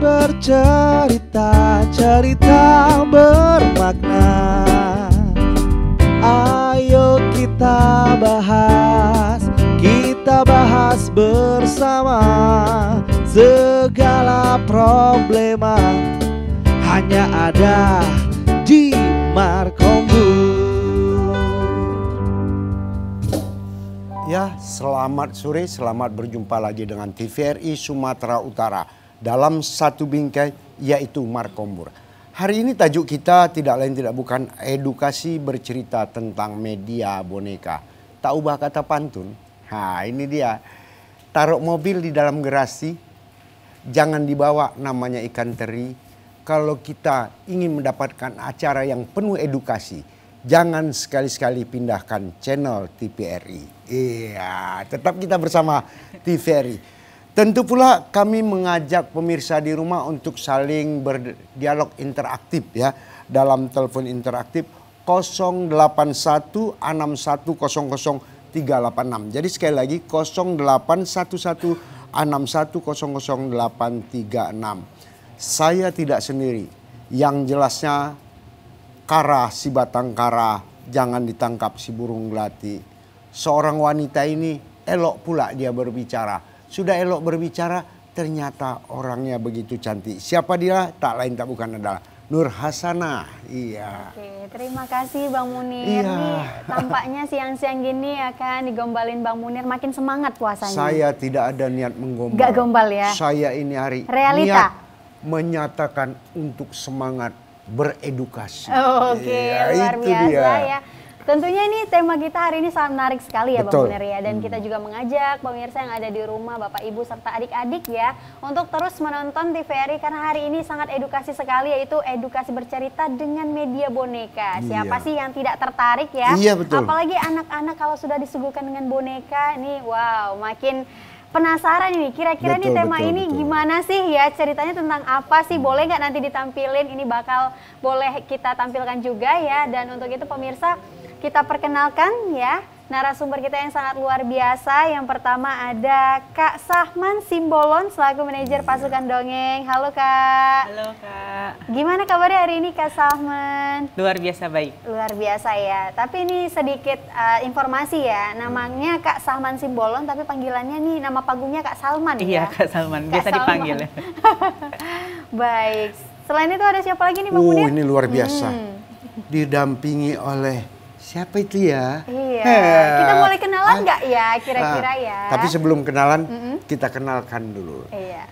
bercerita cerita bermakna. Ayo kita bahas bersama. Segala problema hanya ada di Markombur. Ya, selamat sore, selamat berjumpa lagi dengan TVRI Sumatera Utara dalam satu bingkai, yaitu Markombur. Hari ini tajuk kita tidak lain tidak bukan edukasi bercerita tentang media boneka. Tak ubah kata pantun. Nah, ini dia. Taruh mobil di dalam garasi, jangan dibawa namanya ikan teri. Kalau kita ingin mendapatkan acara yang penuh edukasi, jangan sekali-sekali pindahkan channel TVRI. Iya, tetap kita bersama TVRI. Tentu pula kami mengajak pemirsa di rumah untuk saling berdialog interaktif ya. Dalam telepon interaktif 08161000386. Jadi sekali lagi 08116100836. Saya tidak sendiri. Yang jelasnya kara si batang kara, jangan ditangkap si burung melati. Seorang wanita ini elok pula dia berbicara. Sudah elok berbicara, ternyata orangnya begitu cantik. Siapa dia? Tak lain tak bukan adalah Nur Hasanah. Iya. Oke, terima kasih Bang Munir. Iya. Nih, tampaknya siang-siang gini akan digombalin Bang Munir, makin semangat puasanya. Saya tidak ada niat menggombal. Gak gombal ya? Saya ini hari realita niat menyatakan untuk semangat beredukasi. Oke, Iya, luar itu biasa dia. ya. Tentunya ini tema kita hari ini sangat menarik sekali ya Betul. Bang Munir ya. Dan kita juga mengajak pemirsa yang ada di rumah, Bapak Ibu serta adik-adik ya, untuk terus menonton TVRI karena hari ini sangat edukasi sekali, yaitu edukasi bercerita dengan media boneka. Siapa Iya. sih yang tidak tertarik ya? Iya, betul. Apalagi anak-anak kalau sudah disuguhkan dengan boneka, nih wow, makin penasaran ini, kira-kira nih tema ini gimana sih ya, ceritanya tentang apa sih, boleh nggak nanti ditampilin, ini bakal boleh kita tampilkan juga ya. Dan untuk itu pemirsa, kita perkenalkan ya narasumber kita yang sangat luar biasa. Yang pertama ada Kak Sahman Simbolon selaku manajer pasukan dongeng. Halo Kak. Halo Kak. Gimana kabarnya hari ini Kak Sahman? Luar biasa baik. Luar biasa ya. Tapi ini sedikit informasi ya. Namanya Kak Sahman Simbolon tapi panggilannya nih nama panggungnya Kak Salman Iya ya. Kak Salman, Kak biasa Salman. dipanggil. Baik. Selain itu ada siapa lagi nih Bang Munir? Ini luar biasa. Didampingi oleh siapa itu ya? Iya. Kita boleh kenalan nggak ya kira-kira ya? Tapi sebelum kenalan, kita kenalkan dulu. Iya.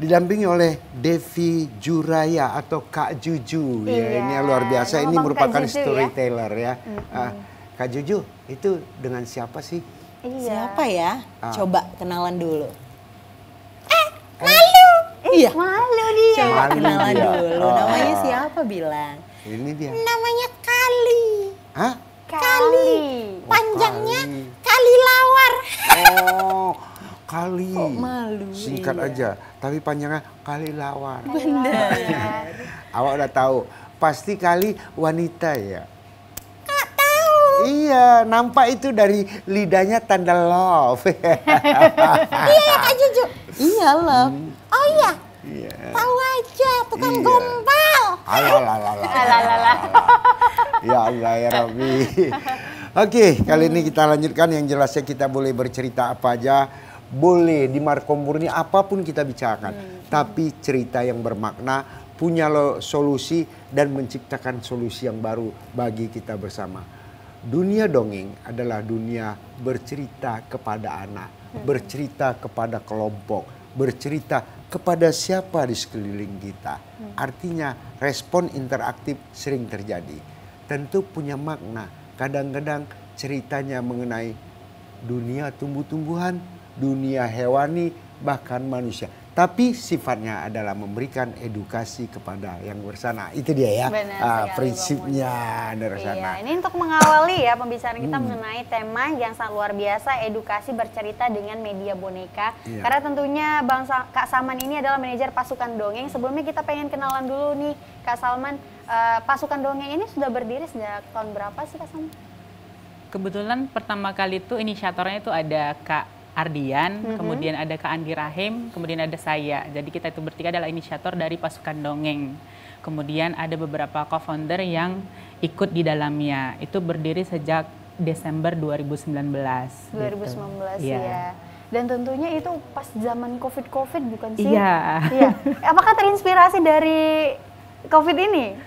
Didampingi oleh Devi Juraya atau Kak Juju. Ya, Iya. ini yang luar biasa. Nama Ini Bang merupakan Kak Juju ya? storyteller ya. Kak Juju, itu dengan siapa sih? Iya. Siapa ya? Coba kenalan dulu. Iya. Malu dia. Coba Malu kenalan dia. dulu. Oh. Namanya siapa bilang? Ini dia. Namanya Kali. Hah? Kali. Panjangnya Kali. Kali Lawar. Oh, Kali. Kok malu? Singkat Iya. aja, tapi panjangnya Kali Lawar. Benar. Awak udah tahu, pasti Kali wanita ya? Nggak tahu. Iya, nampak itu dari lidahnya tanda love. Iya ya Kak Juju. Iya loh. Oh iya. Iya. Tahu aja tukang Iya. gombal. Alalala. Ya Allah ya Rabbi. Oke, kali ini kita lanjutkan. Yang jelasnya kita boleh bercerita apa aja. Boleh di Markombur ini apapun kita bicarakan. Tapi cerita yang bermakna, punya solusi dan menciptakan solusi yang baru bagi kita bersama. Dunia dongeng adalah dunia bercerita kepada anak, bercerita kepada kelompok, bercerita kepada siapa di sekeliling kita. Artinya respon interaktif sering terjadi. Tentu punya makna. Kadang-kadang ceritanya mengenai dunia tumbuh-tumbuhan, dunia hewani, bahkan manusia. Tapi sifatnya adalah memberikan edukasi kepada yang bersana. Itu dia ya. Benar sekali, prinsipnya Bang Munir. dari sana. Iya, ini untuk mengawali ya pembicaraan kita mengenai tema yang sangat luar biasa, edukasi bercerita dengan media boneka. Iya. Karena tentunya Kak Salman ini adalah manajer pasukan dongeng. Sebelumnya kita pengen kenalan dulu nih Kak Salman. Pasukan dongeng ini sudah berdiri sejak tahun berapa sih Kak Salman? Kebetulan pertama kali itu inisiatornya itu ada Kak Ardian, kemudian ada Kak Andi Rahim, kemudian ada saya. Jadi kita itu bertiga adalah inisiator dari pasukan dongeng. Kemudian ada beberapa co-founder yang ikut di dalamnya. Itu berdiri sejak Desember 2019. 2019 gitu. ya. Dan tentunya itu pas zaman COVID bukan sih? Iya. Iya. Apakah terinspirasi dari COVID ini?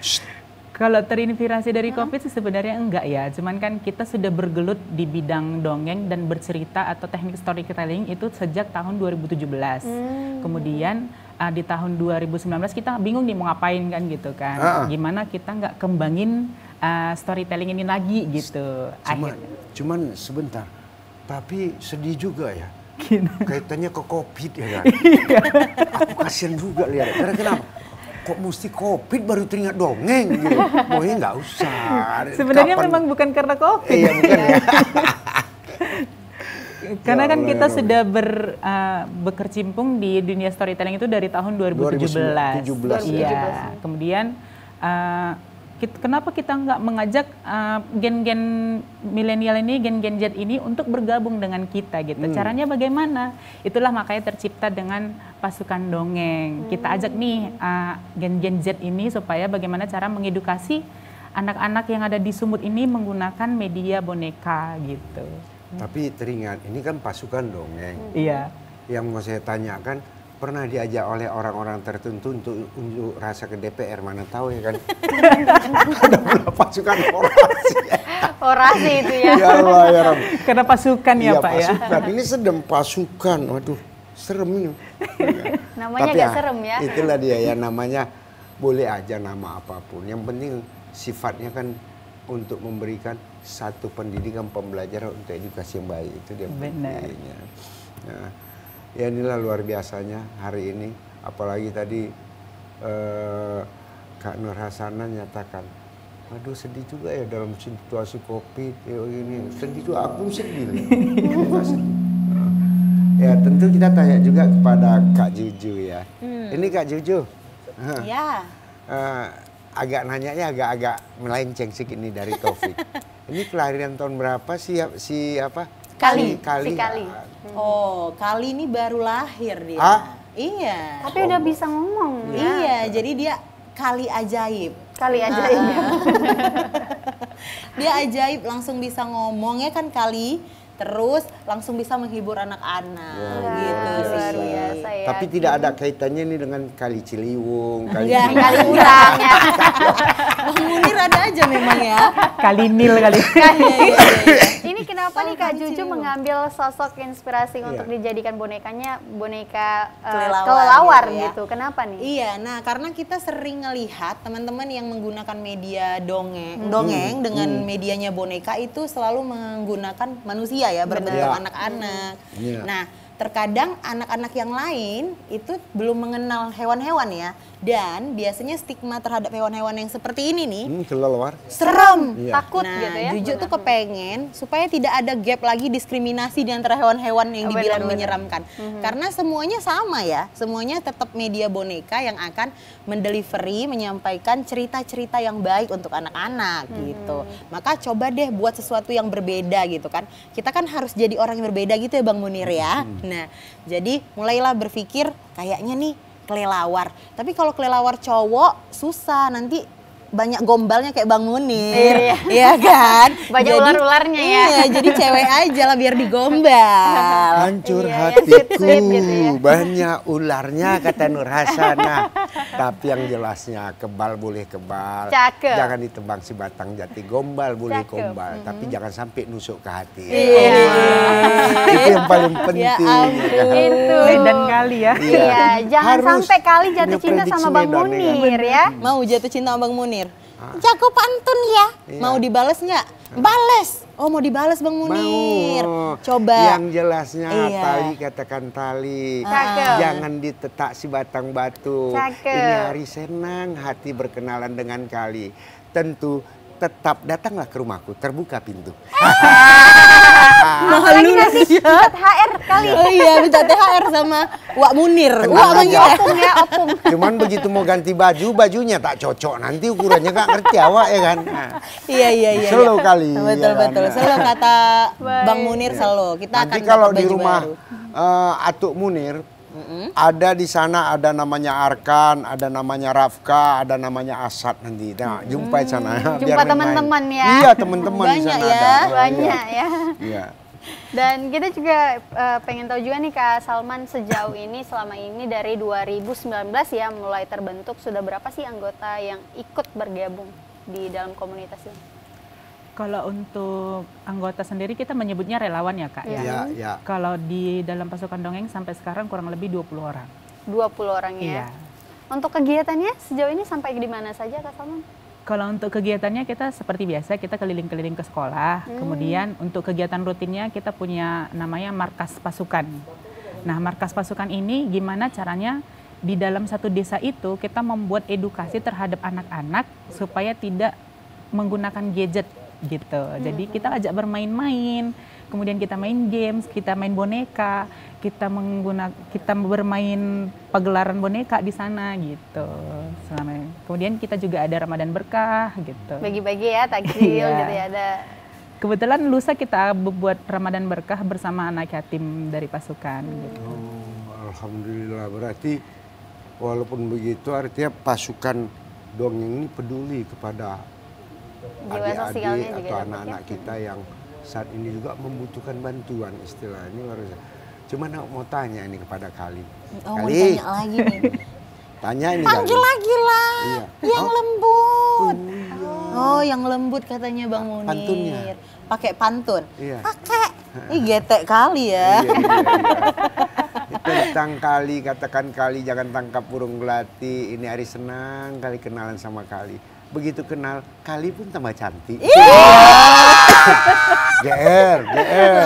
Kalau terinspirasi dari COVID sih sebenarnya enggak ya. Cuman kan kita sudah bergelut di bidang dongeng dan bercerita atau teknik storytelling itu sejak tahun 2017. Kemudian di tahun 2019 kita bingung nih mau ngapain kan gitu kan. Gimana kita nggak kembangin storytelling ini lagi gitu. Cuman sebentar, tapi sedih juga ya. Kaitannya ke COVID ya kan. Aku kasihan juga lihat. Karena kenapa? Kok mesti COVID baru teringat dongeng gitu. Pokoknya nggak usah. Sebenarnya memang bukan karena COVID. Iya bukan ya. Karena Ya kan Allah, kita ya sudah berkecimpung di dunia storytelling itu dari tahun 2017. 2017. Iya. Kemudian kenapa kita nggak mengajak gen-gen milenial ini, gen-gen Z ini untuk bergabung dengan kita gitu. Caranya bagaimana? Itulah makanya tercipta dengan pasukan dongeng. Kita ajak nih gen-gen Z ini supaya bagaimana cara mengedukasi anak-anak yang ada di Sumut ini menggunakan media boneka gitu. Tapi teringat, ini kan pasukan dongeng. Iya. Yang mau saya tanyakan, pernah diajak oleh orang-orang tertentu untuk unjuk rasa ke DPR, mana tahu ya kan? Ada pula pasukan orasi. Orasi itu ya. Ya Allah ya Rabbi. Karena pasukan ya Iya, Pak ya. pasukan. Ini sedang pasukan, waduh serem ini. Namanya Tapi agak serem ya. Itulah dia ya, namanya boleh aja nama apapun. Yang penting sifatnya kan untuk memberikan satu pendidikan pembelajaran untuk edukasi yang baik. Itu dia pentingnya. Nah, ya inilah luar biasanya hari ini. Apalagi tadi Kak Nur Hasana nyatakan, aduh sedih juga ya dalam situasi COVID ini. Sedih juga, aku sedih. Ya tentu kita tanya juga kepada Kak Juju ya. Ini Kak Juju. Ya. Agak nanyanya agak melenceng sedikit ini dari Taufik. Ini kelahiran tahun berapa sih si apa? Kali. Oh, Kali ini baru lahir dia. Iya. Tapi udah bisa ngomong ya. Iya, jadi dia Kali ajaib. Kali ajaib ya. Dia ajaib, langsung bisa ngomongnya kan Kali. Terus langsung bisa menghibur anak-anak gitu sih. Luar biasa ya. Tapi tidak ada kaitannya ini dengan Kali Ciliwung, Kali Enggak, Ciliwung. Kali urang ya. Bang Munir ada aja memang ya. Kali nil kali. Ini kenapa nih Kak Juju mengambil sosok inspirasi untuk dijadikan bonekanya boneka kelelawar gitu? Kenapa nih? Iya, nah karena kita sering ngelihat teman-teman yang menggunakan media dongeng dengan medianya boneka itu selalu menggunakan manusia ya, berbentuk anak-anak. Nah, terkadang anak-anak yang lain itu belum mengenal hewan-hewan ya. Dan biasanya stigma terhadap hewan-hewan yang seperti ini nih Kelelawar. serem, Takut nah, gitu ya. Juju tuh kepengen supaya tidak ada gap lagi diskriminasi di antara hewan-hewan yang dibilang menyeramkan. Karena semuanya sama ya, semuanya tetap media boneka yang akan mendelivery, menyampaikan cerita-cerita yang baik untuk anak-anak gitu. Maka coba deh buat sesuatu yang berbeda gitu kan. Kita kan harus jadi orang yang berbeda gitu ya Bang Munir ya. Nah, jadi mulailah berpikir kayaknya nih kelelawar. Tapi kalau kelelawar cowok susah, nanti banyak gombalnya kayak Bang Munir. Iya kan? Banyak ular-ularnya ya. Iya, jadi cewek aja lah biar digombal. Hancur Iya, hatiku, sweet gitu ya. banyak ularnya kata Nur Hasanah. Tapi yang jelasnya kebal boleh kebal. Cakep. Jangan ditebang si batang jati, gombal boleh gombal. Tapi jangan sampai nusuk ke hati. Iya. Itu yang paling penting. Itu. Medan kali ya. Iya, jangan Harus sampai Kali jatuh punya cinta sama prediksi Bang Medan, ya. Munir ya. Mau jatuh cinta sama Bang Munir? Jago pantun ya. Iya. Mau dibales nggak? Bales. Oh mau dibales Bang Munir. Mau. Coba. Yang jelasnya Iya. tali katakan tali. Cakep. Jangan ditetak si batang batu. Cakep. Ini hari senang hati berkenalan dengan Kali. Tentu tetap datanglah ke rumahku, terbuka pintu. Apalagi nanti minta THR kali. Oh iya, minta THR sama Wak Munir. Tenang Wak aja. manggil ya. Opung ya, opung. Cuman begitu mau ganti baju, bajunya tak cocok. Nanti ukurannya nggak ngerti awak ya kan. Nah, Iya. Selo kali. Betul, ya kan? betul. Selo kata Baik. Bang Munir selo. Kita Nanti akan kalau dapat di baju rumah baru. Atuk Munir, ada di sana ada namanya Arkan, ada namanya Rafka, ada namanya Asad nanti. Nah, jumpa di sana. Jumpa biar main-main. teman-teman ya. Iya, teman-teman di Banyak sana ya. ada. Oh, Banyak ya. Iya. Dan kita juga pengen tahu juga nih Kak Salman, sejauh ini selama ini dari 2019 ya mulai terbentuk, sudah berapa sih anggota yang ikut bergabung di dalam komunitas ini? Kalau untuk anggota sendiri kita menyebutnya relawan ya Kak ya. Iya, iya. Kalau di dalam pasukan dongeng sampai sekarang kurang lebih 20 orang. 20 orang ya. Iya. Untuk kegiatannya sejauh ini sampai di mana saja Kak Salman? Kalau untuk kegiatannya kita seperti biasa, kita keliling-keliling ke sekolah. Kemudian untuk kegiatan rutinnya kita punya namanya markas pasukan. Nah, markas pasukan ini gimana caranya di dalam satu desa itu kita membuat edukasi terhadap anak-anak supaya tidak menggunakan gadget gitu. Jadi kita ajak bermain-main, kemudian kita main games, kita main boneka, kita bermain pagelaran boneka di sana gitu. Kemudian kita juga ada Ramadan Berkah gitu. Bagi-bagi ya, takjil Iya. gitu ya, ada. Kebetulan lusa kita buat Ramadan Berkah bersama anak yatim dari pasukan gitu. Oh, alhamdulillah, berarti walaupun begitu artinya pasukan dongeng ini peduli kepada Jiwa sosialnya adik-adik juga atau dapat anak-anak ya. kita yang saat ini juga membutuhkan bantuan, istilahnya luar biasa. Cuman aku mau tanya ini kepada Kali. Oh, mau Kali, ditanya lagi nih. tanya ini Panggil Kali. lagi lah. Iya. Yang Oh, lembut. Oh, yang lembut katanya Bang Munir. Pantunnya? Pakai pantun. Iya. Pakai. Ih, getek kali ya. Iya, iya, iya. Tentang Kali, katakan Kali jangan tangkap burung melati. Ini hari senang kali kenalan sama Kali. Begitu kenal, Kali pun tambah cantik. GR.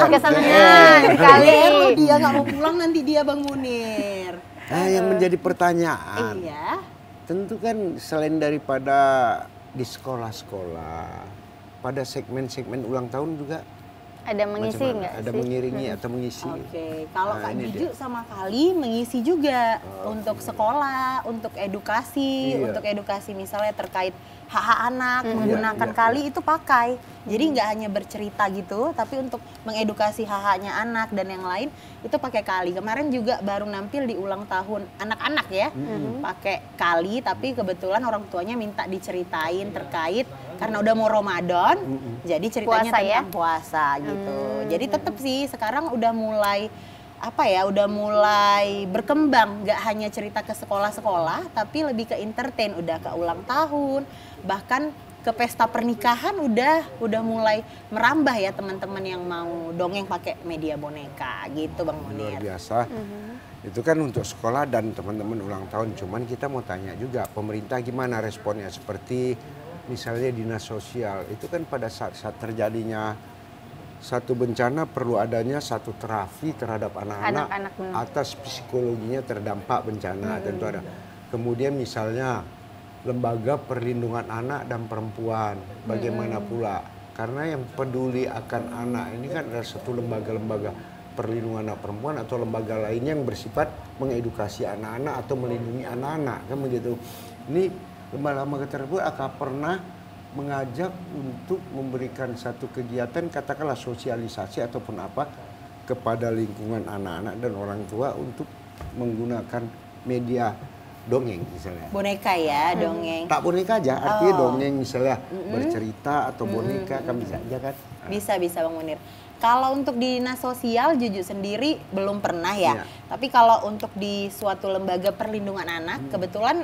Kesenangan kali. Kalau dia nggak mau pulang nanti dia Bang Munir. Nah, yang menjadi pertanyaan, Iya. tentu kan selain daripada di sekolah-sekolah, pada segmen-segmen ulang tahun juga Ada mengisi macam mana? nggak Ada sih? mengiringi atau mengisi? Oke, kalau Nah, Kak ini Juju sama Kali mengisi juga untuk sekolah, untuk edukasi, Iya. untuk edukasi misalnya terkait hak-hak anak, menggunakan Iya, Kali itu pakai. Jadi nggak hanya bercerita gitu, tapi untuk mengedukasi hak-haknya anak dan yang lain itu pakai Kali. Kemarin juga baru nampil di ulang tahun anak-anak ya, pakai Kali, tapi kebetulan orang tuanya minta diceritain terkait karena udah mau Ramadan, jadi ceritanya Puasa ya? tentang puasa gitu. Jadi tetap sih sekarang udah mulai apa ya, udah mulai berkembang, nggak hanya cerita ke sekolah-sekolah, tapi lebih ke entertain, udah ke ulang tahun, bahkan ke pesta pernikahan udah mulai merambah ya teman-teman yang mau dongeng pakai media boneka gitu Bang Luar Munir. biasa. Itu kan untuk sekolah dan teman-teman ulang tahun. Cuman kita mau tanya juga, pemerintah gimana responnya? Seperti misalnya dinas sosial, itu kan pada saat terjadinya satu bencana perlu adanya satu terapi terhadap anak-anak Anak-anak, benar. atas psikologinya terdampak bencana, tentu ada. Kemudian misalnya lembaga perlindungan anak dan perempuan, bagaimana pula? Karena yang peduli akan anak ini kan ada satu lembaga-lembaga perlindungan anak perempuan atau lembaga lainnya yang bersifat mengedukasi anak-anak atau melindungi anak-anak, kan begitu. Ini lembaga-lembaga tersebut akan pernah mengajak untuk memberikan satu kegiatan, katakanlah sosialisasi ataupun apa, kepada lingkungan anak-anak dan orang tua untuk menggunakan media dongeng misalnya. Boneka ya, dongeng. Tak boneka aja, artinya Oh. dongeng misalnya bercerita atau boneka kan bisa aja kan. Bisa Bang Munir. Kalau untuk di dinas sosial Juju sendiri belum pernah ya. Iya. Tapi kalau untuk di suatu lembaga perlindungan anak, kebetulan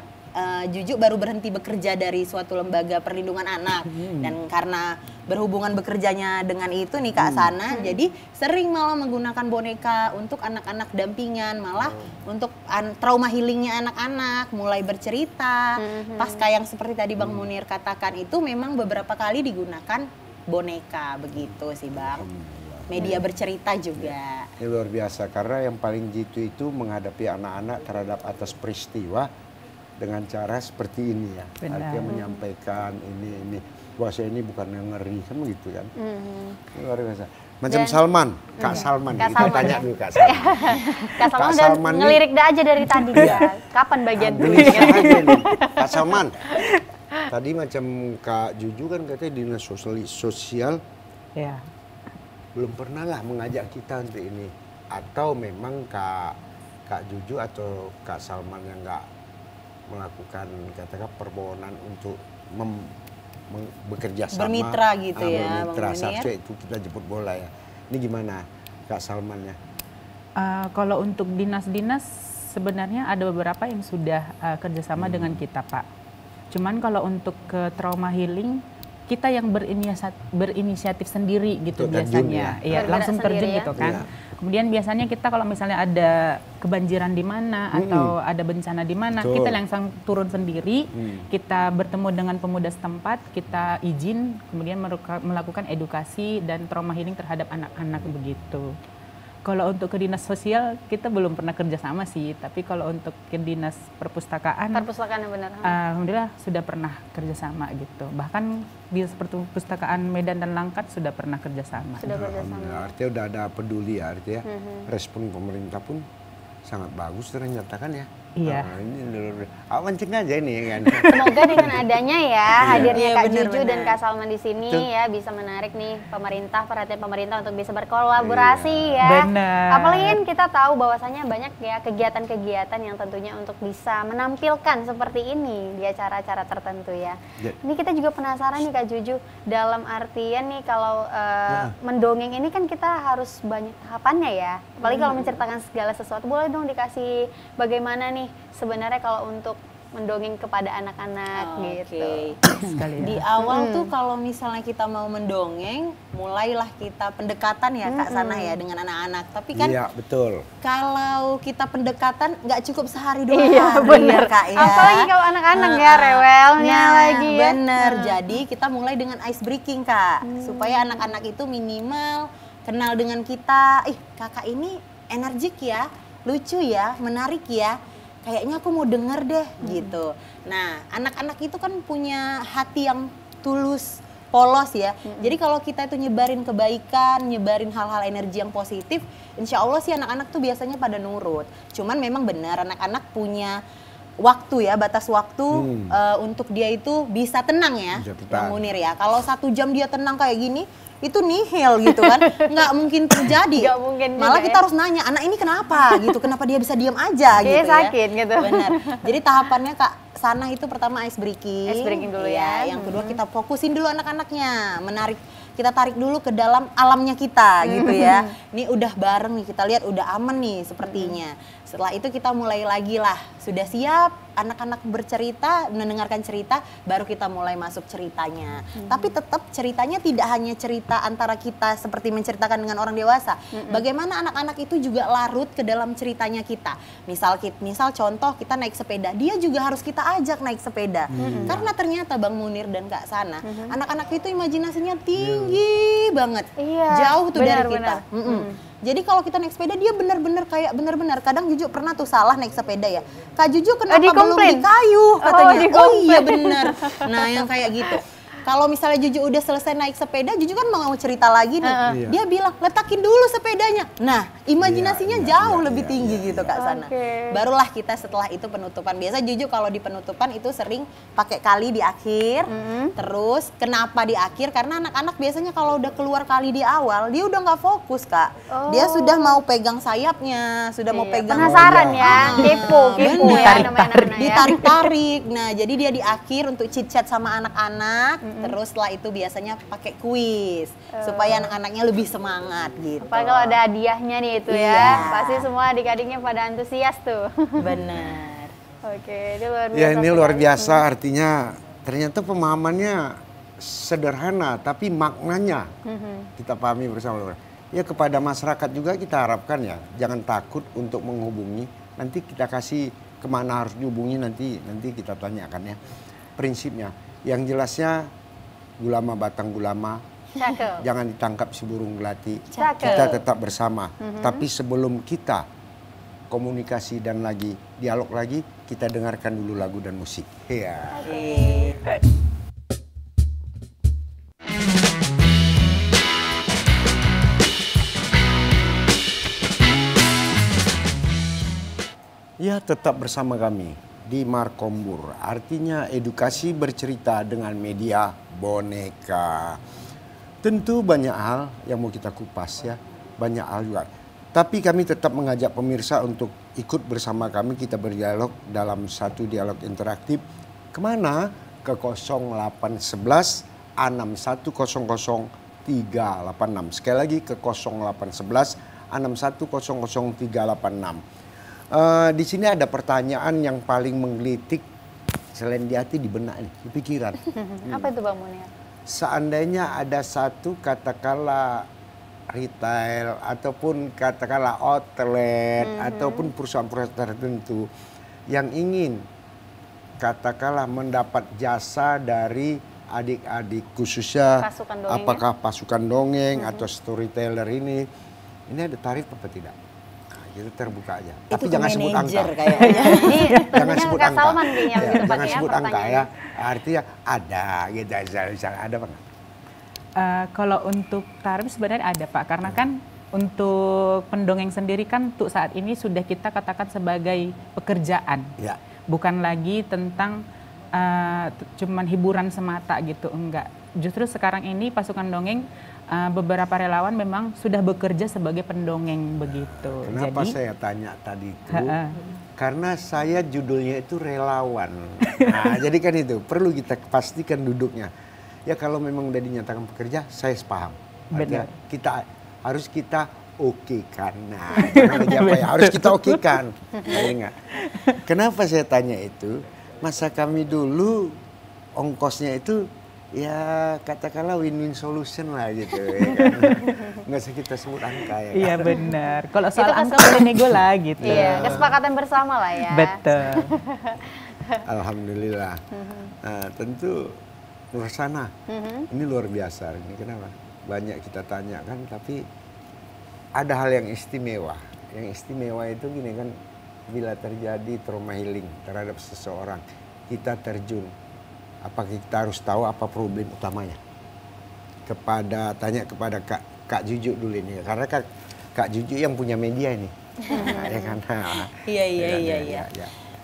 Juju baru berhenti bekerja dari suatu lembaga perlindungan anak. Dan karena berhubungan bekerjanya dengan itu nih Kak Sana, jadi sering malah menggunakan boneka untuk anak-anak dampingan, malah untuk trauma healingnya anak-anak, mulai bercerita. Pasca yang seperti tadi Bang Munir katakan itu memang beberapa kali digunakan boneka begitu sih Bang. Media bercerita juga. Ini luar biasa karena yang paling jitu itu menghadapi anak-anak terhadap atas peristiwa dengan cara seperti ini ya. Benar. Artinya menyampaikan ini puasa ini bukan yang ngeri kan begitu kan. Ini luar biasa. Macam Dan- Salman, Kak Salman. Kak Kita Salman, tanya ya. dulu Kak Salman. Kak Salman Kak udah Salman nih- ngelirik dah aja dari tadi ya. Kapan bagian Gelisah aja nih. Kak Salman, tadi macam Kak Juju kan katanya dinas sosial Ya. belum pernah lah mengajak kita untuk ini. Atau memang Kak Juju atau Kak Salman yang nggak melakukan katakan permohonan untuk bekerja sama. Bermitra gitu ya, Bang Bermitra, Munir. seharusnya itu kita jemput bola ya. Ini gimana Kak Salmannya? Kalau untuk dinas-dinas sebenarnya ada beberapa yang sudah kerjasama dengan kita, Pak. Cuman kalau untuk ke trauma healing, kita yang berinisiatif sendiri gitu Untuk terjun biasanya. ya? Iya, Bergerak langsung terjun sendiri ya? gitu kan. Iya. Kemudian biasanya kita kalau misalnya ada kebanjiran di mana atau ada bencana di mana, Betul. kita langsung turun sendiri, kita bertemu dengan pemuda setempat, kita izin, kemudian melakukan edukasi dan trauma healing terhadap anak-anak begitu. Kalau untuk ke dinas sosial kita belum pernah kerjasama sih, tapi kalau untuk ke dinas perpustakaan, Perpustakaan yang benar. alhamdulillah sudah pernah kerjasama gitu. Bahkan di perpustakaan Medan dan Langkat sudah pernah kerjasama. Sudah kerjasama. Alhamdulillah, artinya udah ada peduli ya, artinya respon pemerintah pun sangat bagus ternyata kan ya. Iya. Ini mancing aja ini kan. Semoga dengan adanya ya hadirnya Iya, Kak benar, Juju dan benar. Kak Salman di sini Betul. ya bisa menarik nih perhatian pemerintah untuk bisa berkolaborasi ya. Benar. Apalagi kan kita tahu bahwasanya banyak ya kegiatan-kegiatan yang tentunya untuk bisa menampilkan seperti ini di acara-acara tertentu ya. Ya. Ini kita juga penasaran nih Kak Juju, dalam artian nih kalau mendongeng ini kan kita harus banyak tahapannya ya. Apalagi kalau menceritakan segala sesuatu, boleh dong dikasih bagaimana nih sebenarnya kalau untuk mendongeng kepada anak-anak gitu. Sekali ya. Di awal tuh kalau misalnya kita mau mendongeng, mulailah kita pendekatan ya Kak Sanah ya dengan anak-anak. Tapi kan Iya betul. kalau kita pendekatan nggak cukup sehari dua Iya, hari bener. ya Kak ya. Apalagi kalau anak-anak ya, rewelnya Nah, lagi ya. Bener, jadi kita mulai dengan ice breaking Kak. Supaya anak-anak itu minimal kenal dengan kita. Kakak ini energik ya, lucu ya, menarik ya. Kayaknya aku mau denger deh gitu. Nah, anak-anak itu kan punya hati yang tulus, polos ya. Jadi kalau kita itu nyebarin kebaikan, nyebarin hal-hal energi yang positif, insya Allah sih anak-anak tuh biasanya pada nurut. Cuman memang benar anak-anak punya waktu ya, batas waktu untuk dia itu bisa tenang ya, Bisa tenang. Bang Munir ya. Kalau 1 jam dia tenang kayak gini, itu nihil gitu kan, nggak mungkin terjadi. Nggak mungkin juga Malah kita ya. harus nanya, anak ini kenapa gitu, kenapa dia bisa diam aja Dia gitu sakit ya. gitu. Benar. Jadi tahapannya Kak Sanah itu pertama ice breaking. Ice breaking dulu ya. Yang kedua kita fokusin dulu anak-anaknya, kita tarik dulu ke dalam alamnya kita gitu ya. Ini udah bareng nih, kita lihat udah aman nih sepertinya. Setelah itu kita mulai lagi lah, sudah siap anak-anak bercerita, mendengarkan cerita, baru kita mulai masuk ceritanya. Tapi tetap ceritanya tidak hanya cerita antara kita seperti menceritakan dengan orang dewasa. Bagaimana anak-anak itu juga larut ke dalam ceritanya kita. Misal contoh kita naik sepeda, dia juga harus kita ajak naik sepeda. Karena ternyata Bang Munir dan Kak Sana, anak-anak itu imajinasinya tinggi banget. Iya, Jauh tuh dari benar, kita. benar. Jadi kalau kita naik sepeda dia benar-benar kadang Juju pernah tuh salah naik sepeda ya. Kak Juju kenapa belum dikomplain? dikayu katanya. Oh, dikomplain. iya benar. Nah, yang kayak gitu. Kalau misalnya Juju udah selesai naik sepeda, Juju kan mau cerita lagi nih. Iya. Dia bilang, "Letakin dulu sepedanya." Nah, imajinasinya Iya, jauh iya, lebih iya, tinggi iya, gitu Kak Sana. Oke. Barulah kita setelah itu penutupan. Biasa Juju kalau di penutupan itu sering pakai kali di akhir. Terus kenapa di akhir? Karena anak-anak biasanya kalau udah keluar kali di awal, dia udah nggak fokus Kak. Dia sudah mau pegang sayapnya, sudah mau Iya, pegang penasaran ya, kepo bener. ya namanya anak-anak ya. Ditarik-tarik. Nah, jadi dia di akhir untuk chit-chat sama anak-anak. Terus setelah itu biasanya pakai kuis supaya anak-anaknya lebih semangat gitu. Apalagi kalau ada hadiahnya nih itu Iya. ya, pasti semua adik-adiknya pada antusias tuh. Benar. Oke, itu luar biasa. Ya ini luar sekali. biasa, artinya ternyata pemahamannya sederhana tapi maknanya kita pahami bersama. Ya kepada masyarakat juga kita harapkan ya jangan takut untuk menghubungi. Nanti kita kasih kemana harus dihubungi nanti kita tanyakan ya prinsipnya. Yang jelasnya gulama batang gulama, Cakep. jangan ditangkap si burung melati. Cakep. Kita tetap bersama. Tapi sebelum kita komunikasi dan lagi dialog lagi, kita dengarkan dulu lagu dan musik. Iya. Anda tetap bersama kami di Markombur. Artinya edukasi bercerita dengan media boneka. Tentu banyak hal yang mau kita kupas ya. Banyak hal juga. Tapi kami tetap mengajak pemirsa untuk ikut bersama kami. Kita berdialog dalam satu dialog interaktif. Kemana? Ke 0811 6100 386. Sekali lagi ke 0811 6100 386. Di sini ada pertanyaan yang paling menggelitik selain di hati, di benak nih, di pikiran. Apa itu Bang Munir? Seandainya ada satu katakanlah retail ataupun katakanlah outlet ataupun perusahaan-perusahaan tertentu yang ingin katakanlah mendapat jasa dari adik-adik khususnya Pasukan dongeng, apakah pasukan dongeng atau storyteller ini ada tarif apa tidak? Nah, itu terbuka aja. Tapi jangan sebut angka. Kayaknya. Jangan sebut Kak angka. Salman kayaknya Ya, lebih jangan tepatnya sebut angka ya. pertanyaannya. Artinya ada gitu, misalnya ada apa? Kalau untuk tarif sebenarnya ada Pak, karena kan untuk pendongeng sendiri kan untuk saat ini sudah kita katakan sebagai pekerjaan, Ya. bukan lagi tentang cuman hiburan semata gitu, enggak. Justru sekarang ini pasukan dongeng beberapa relawan memang sudah bekerja sebagai pendongeng begitu. Kenapa Jadi, saya tanya tadi itu? Karena saya judulnya itu relawan. Nah, jadi kan itu perlu kita pastikan duduknya. Ya kalau memang udah dinyatakan pekerja, saya sepaham. Artinya Benar. harus kita okekan. Nah, jangan lagi apa ya, harus kita okekan. Ingat. Kenapa saya tanya itu? Masa kami dulu ongkosnya itu ya katakanlah win-win solution lah gitu ya kan. Nggak usah kita sebut angka ya kan? iya benar. Kalau soal Itu angka boleh nego lah gitu. Iya, kesepakatan bersama lah ya. Betul. Alhamdulillah. Nah, tentu Nursana ini luar biasa. Ini kenapa? Banyak kita tanyakan tapi ada hal yang istimewa. Yang istimewa itu gini kan, bila terjadi trauma healing terhadap seseorang, kita terjun. Apakah kita harus tahu apa problem utamanya? Tanya kepada Kak Juju dulu ini, karena Kak Juju yang punya media ini. Nah, ya kan? Iya.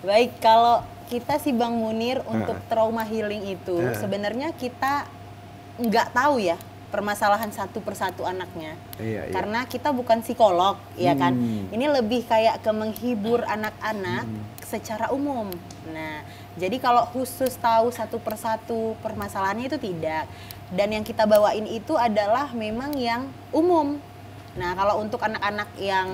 Baik, kalau kita sih Bang Munir untuk trauma healing itu sebenarnya kita nggak tahu ya permasalahan satu persatu anaknya. Iya. Karena kita bukan psikolog, ya kan? Ini lebih kayak ke menghibur anak-anak secara umum. Nah, jadi kalau khusus tahu satu persatu permasalahannya itu tidak. Dan yang kita bawain itu adalah memang yang umum. Nah, kalau untuk anak-anak yang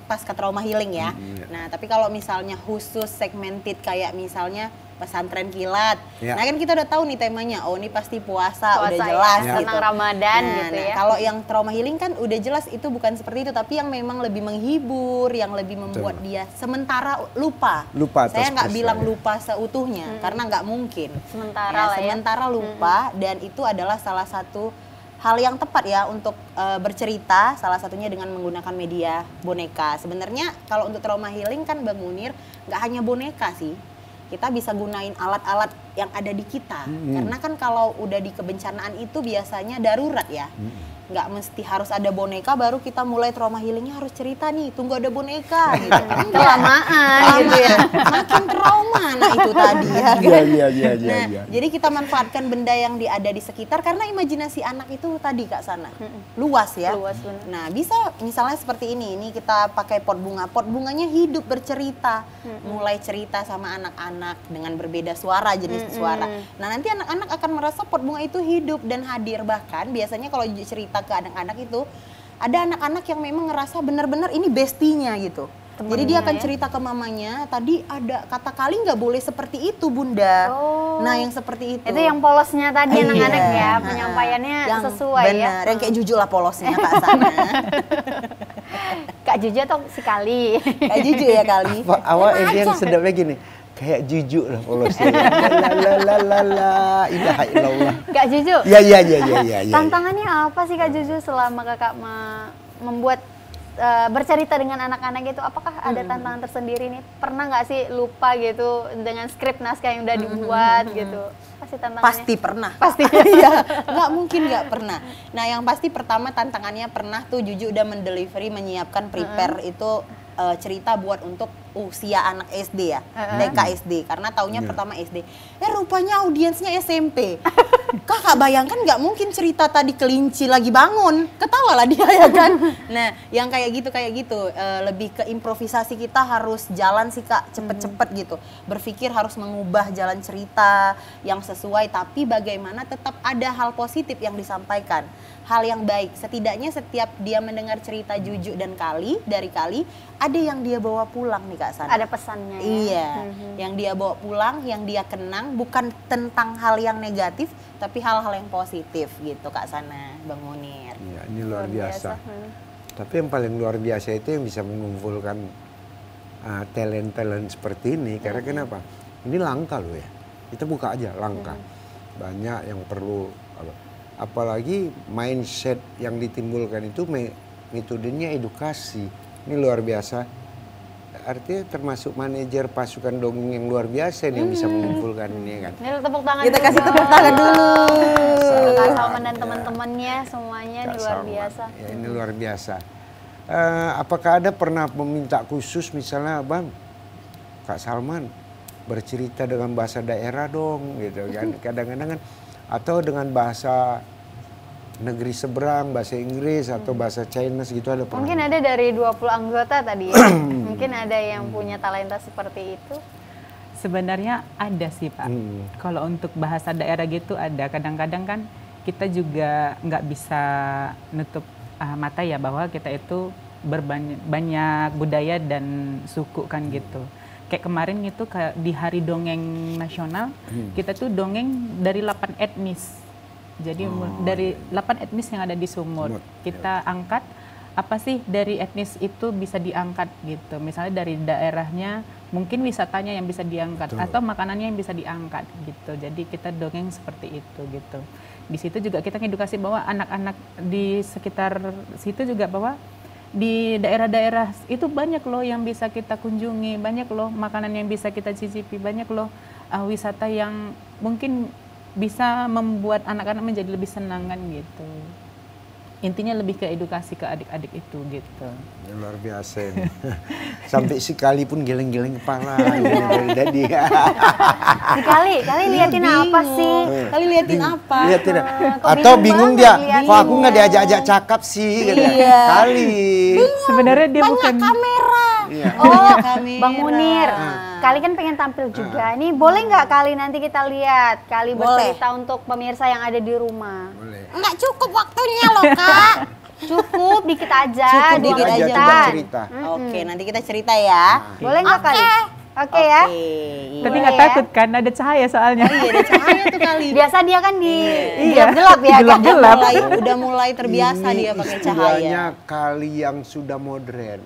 pasca trauma healing ya. Nah, tapi kalau misalnya khusus segmented kayak misalnya pesantren kilat. Ya. Nah, kan kita udah tahu nih temanya. Oh, ini pasti puasa udah ya, jelas gitu. tentang Ramadan gitu ya. Kalau yang trauma healing kan udah jelas itu bukan seperti itu, tapi yang memang lebih menghibur, yang lebih membuat dia sementara lupa. Saya nggak bilang lupa seutuhnya karena nggak mungkin. Sementara Ya, lah ya. sementara lupa dan itu adalah salah satu hal yang tepat ya untuk bercerita, salah satunya dengan menggunakan media boneka. Sebenarnya kalau untuk trauma healing kan Bang Munir nggak hanya boneka sih. Kita bisa gunain alat-alat yang ada di kita. Karena kan kalau udah di kebencanaan itu biasanya darurat ya. Nggak mesti harus ada boneka baru kita mulai trauma healingnya harus cerita nih, tunggu ada boneka gitu. Kelamaan gitu ya. Makin trauma nah itu tadi ya kan. Iya. Jadi kita manfaatkan benda yang ada di sekitar karena imajinasi anak itu tadi Kak Sana. Luas ya. Luas bener. Nah, bisa misalnya seperti ini kita pakai pot bunga. Pot bunganya hidup bercerita. Mulai cerita sama anak-anak dengan berbeda suara, jenis suara. Nah, nanti anak-anak akan merasa pot bunga itu hidup dan hadir. Bahkan biasanya kalau cerita ke anak-anak itu ada anak-anak yang memang ngerasa benar-benar ini bestinya gitu. Jadi dia akan cerita ke mamanya, tadi ada kata kali nggak boleh seperti itu Bunda. Oh. Nah yang seperti itu. Itu yang polosnya tadi anak-anak Iya. ya, penyampaiannya Yang sesuai bener, ya. yang kayak Juju lah polosnya Kak Sana. Kak Juju atau si Kali? Kayak Juju ya kali. Awal yang sedapnya gini, kayak Juju lah polosnya. La ilaha illallah. Kak Juju? Iya. Tantangannya apa sih Kak Juju selama kakak membuat bercerita dengan anak-anak gitu? Apakah ada tantangan tersendiri nih? Pernah nggak sih lupa gitu dengan skrip naskah yang udah dibuat gitu? Pasti tantangannya. Pasti pernah. Pasti. Iya, nggak mungkin nggak pernah. Nah yang pasti pertama tantangannya pernah tuh Juju udah mendelivery, menyiapkan prepare itu cerita buat untuk usia anak SD ya, TK SD, karena taunya pertama SD. Rupanya audiensnya SMP. Kakak bayangkan nggak mungkin cerita tadi kelinci lagi bangun, ketawa lah dia ya kan. Nah, yang kayak gitu, lebih ke improvisasi kita harus jalan sih Kak, cepet-cepet gitu. Berpikir harus mengubah jalan cerita yang sesuai, tapi bagaimana tetap ada hal positif yang disampaikan. Hal yang baik, setidaknya setiap dia mendengar cerita Juju dan dari Kali, ada yang dia bawa pulang nih Kak Sana. Ada pesannya ya? Iya, yang dia bawa pulang, yang dia kenang, bukan tentang hal yang negatif, tapi hal-hal yang positif gitu Kak Sana, Bang Munir. Iya, ini luar biasa. Tapi yang paling luar biasa itu yang bisa mengumpulkan talent-talent seperti ini, karena kenapa? Ini langka loh ya, kita buka aja langka. Banyak yang perlu, apalagi mindset yang ditimbulkan itu metodenya edukasi. Ini luar biasa. Artinya termasuk manajer pasukan dongeng yang luar biasa nih yang bisa mengumpulkan ini kan. Ini tepuk tangan. Kita kasih tepuk tangan dulu. Kak Salman dan teman-temannya semuanya Kak ini luar Salman. biasa. Ya, ini luar biasa. Apakah ada pernah meminta khusus misalnya, Bang, Kak Salman bercerita dengan bahasa daerah dong, gitu kan? Kadang-kadang kan, atau dengan bahasa negeri seberang, bahasa Inggris atau bahasa Chinese gitu ada pernah? Mungkin ada dari 20 anggota tadi ya. Mungkin ada yang punya talenta seperti itu. Sebenarnya ada sih Pak. Kalau untuk bahasa daerah gitu ada. Kadang-kadang kan kita juga nggak bisa nutup mata ya bahwa kita itu banyak budaya dan suku kan gitu. Kayak kemarin itu di Hari Dongeng Nasional, kita tuh dongeng dari 8 etnis. Jadi dari 8 etnis yang ada di Sumut, kita angkat apa sih dari etnis itu bisa diangkat gitu. Misalnya dari daerahnya, mungkin wisatanya yang bisa diangkat atau makanannya yang bisa diangkat gitu. Jadi kita dongeng seperti itu gitu. Di situ juga kita edukasi bahwa anak-anak di sekitar situ juga bahwa di daerah-daerah itu banyak loh yang bisa kita kunjungi, banyak loh makanan yang bisa kita cicipi, banyak loh wisata yang mungkin bisa membuat anak-anak menjadi lebih senang kan gitu. Intinya lebih ke edukasi ke adik-adik itu gitu. Ya, luar biasa ini. Sampai si Kali pun geleng-geleng kepala gitu dari tadi. Kali liatin apa sih? Kali liatin apa? Liatin. kok Atau bingung bingung dia, banget kok aku nggak diajak-ajak cakap sih? Gitu. Iya. Kali. Sebenarnya dia bukan Kamera. Iya. Oh, kamera. Bang Munir, Kali kan pengen tampil juga. Ini boleh nggak Kali nanti kita lihat? Kali Boleh. bercerita untuk pemirsa yang ada di rumah. Boleh. Enggak cukup waktunya loh Kak. Cukup dikit aja, Cukup dikit aja, aja. coba cerita. Oke, nanti kita cerita ya. Boleh nggak Kali? Oke ya. Iya. tapi nggak Boleh ya. takut kan ada cahaya soalnya. Iya, ada cahaya tuh Kali. Biasa dia kan di Iya. gelap ya. Kak? Gelap. Udah mulai terbiasa Ini dia pakai istilahnya cahaya. Kali yang sudah modern.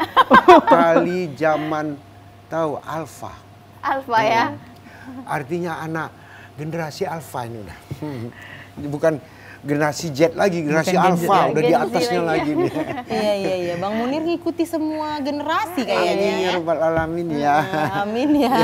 Kali zaman tahu alfa. Alfa ya. Artinya anak generasi alfa ini udah. Bukan generasi Z lagi, generasi Bukan Gen Z alfa lagi. udah di Gen Z atasnya lagi. lagi nih. Iya. Bang Munir ngikuti semua generasi Amin kayaknya. ya rabbal alamin ya. Amin ya.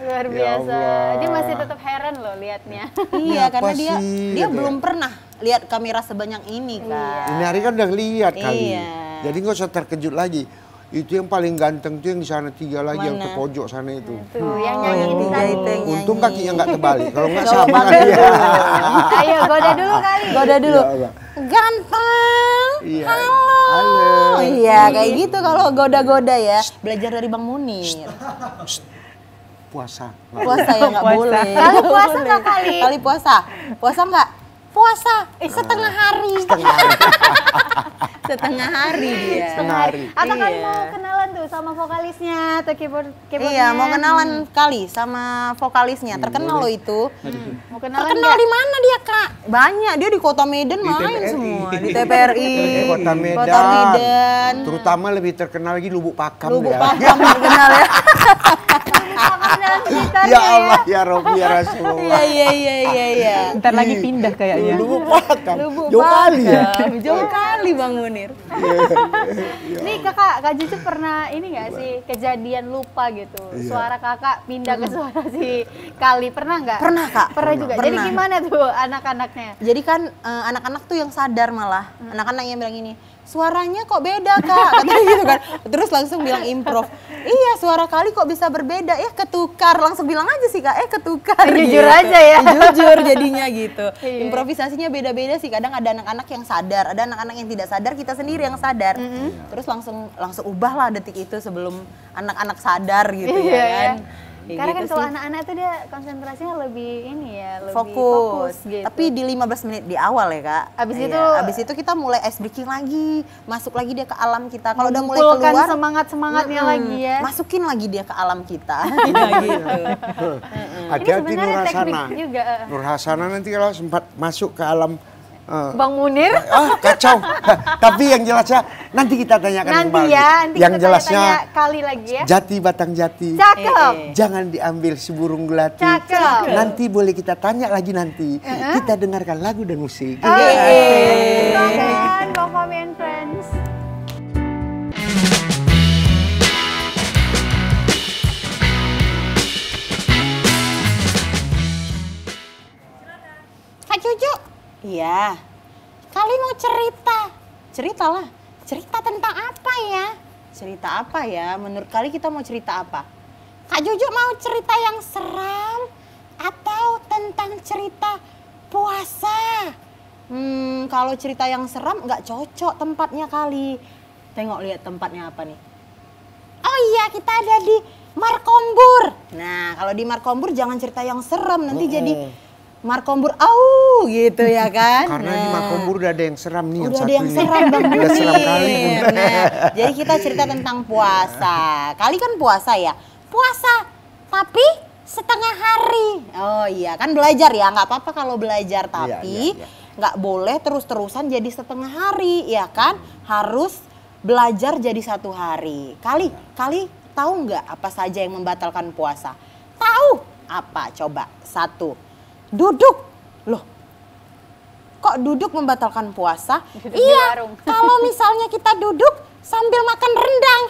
Luar Ya biasa. Allah. Dia masih tetap heran loh liatnya. Iya, Kenapa karena dia sih, dia gitu ya? belum pernah lihat kamera sebanyak ini kan. Ini hari kan udah lihat kali. Iya. Jadi nggak usah terkejut lagi. Itu yang paling ganteng tuh yang di sana 3 lagi yang Mana? ke pojok sana itu. Tuh, yang nyanyi yang itu tiga tadi. itu yang Untung nyanyi. kakinya nggak terbalik. Kalau nggak Coba sama pakai dia. dulu. Ayo goda dulu Kali. Goda dulu. Ya Allah. Ganteng. Iya. Halo. Halo. Iya, kayak gitu kalau goda-goda ya. Belajar dari Bang Munir. Puasa. Puasa ya nggak Puasa. boleh. Kali puasa nggak Kali? Kali puasa. Puasa nggak? Puasa. Setengah hari. Setengah hari dia. Setengah hari. Atau Kali Iya. mau kenalan tuh sama vokalisnya atau keyboardnya? Iya, mau kenalan Kali sama vokalisnya. Terkenal loh itu. Mau kenalan Terkenal nggak? di mana dia, Kak? Banyak. Dia di Kota Medan main TPRI. semua. Di TPRI. Kota Medan. Kota Medan. Terutama lebih terkenal lagi Lubuk Pakam Lubuk ya. Pakam terkenal ya. Pakam dan sekitarnya Ya Allah ya Rabbi ya Rasulullah. Iya. Ntar lagi pindah kayaknya. Lubuk Pakam. Lubuk Jauh kali ya. Pakam. Jauh kali Bang Munir. Nih Kak Juju pernah ini nggak sih kejadian lupa gitu? Suara Kakak pindah ke suara si Kali, pernah nggak? Pernah, Kak. Pernah juga. Jadi Pernah. gimana tuh anak-anaknya? Jadi kan anak-anak tuh yang sadar malah. Anak-anak yang bilang gini, suaranya kok beda Kak, katanya gitu kan. Terus langsung bilang improv, iya suara Kali kok bisa berbeda, ketukar. Langsung bilang aja sih Kak, ketukar. Jujur gitu. aja ya. Jujur jadinya gitu. Iya. Improvisasinya beda-beda sih, kadang ada anak-anak yang sadar, ada anak-anak yang tidak sadar, kita sendiri yang sadar. Terus langsung ubah lah detik itu sebelum anak-anak sadar gitu Iya, ya kan. Kayak Karena gitu kan kalau sih. anak-anak itu dia konsentrasinya lebih ini ya, lebih fokus gitu. Tapi di 15 menit di awal ya Kak. Abis Iya, itu abis itu kita mulai ice breaking lagi, masuk lagi dia ke alam kita. Kalau udah mulai mengumpulkan keluar, semangat-semangatnya lagi ya. masukin lagi dia ke alam kita. Iya gitu. Hati-hati Nur sebenarnya Hasana. teknik juga. Nur Hasana nanti kalau sempat masuk ke alam Bang Munir. kacau. Tapi yang jelasnya nanti kita tanyakan Nanti kembali. ya, nanti yang kita jelasnya tanya Kali lagi ya. jati batang jati. Cakep. Jangan diambil seburung gelati. Cakep. Nanti boleh kita tanya lagi nanti. Kita dengarkan lagu dan musik. Silakan Bang Fahmi and Friends. Kak Cucu. Iya. Kali mau cerita. Ceritalah. Cerita tentang apa ya? Cerita apa ya? Menurut Kali kita mau cerita apa? Kak Cucu mau cerita yang seram atau tentang cerita puasa? Kalau cerita yang seram nggak cocok tempatnya Kali. Tengok lihat tempatnya apa nih? Oh iya, kita ada di Markombur. Nah, kalau di Markombur jangan cerita yang serem, nanti jadi Markombur gitu ya kan. Karena di Markombur udah ada yang seram nih. Udah yang ada satu yang ini. seram Bang Udah seram kali. Munir. Nah, jadi kita cerita tentang puasa. Kali kan puasa ya. Puasa, tapi setengah hari. Oh iya, kan belajar ya. Nggak apa-apa kalau belajar, tapi nggak boleh terus-terusan jadi setengah hari, ya kan? Harus belajar jadi 1 hari. Kali tahu nggak apa saja yang membatalkan puasa? Tahu? Apa? Coba. 1. Duduk. Loh, kok duduk membatalkan puasa? Duduk di Iya, warung. kalau misalnya kita duduk sambil makan rendang.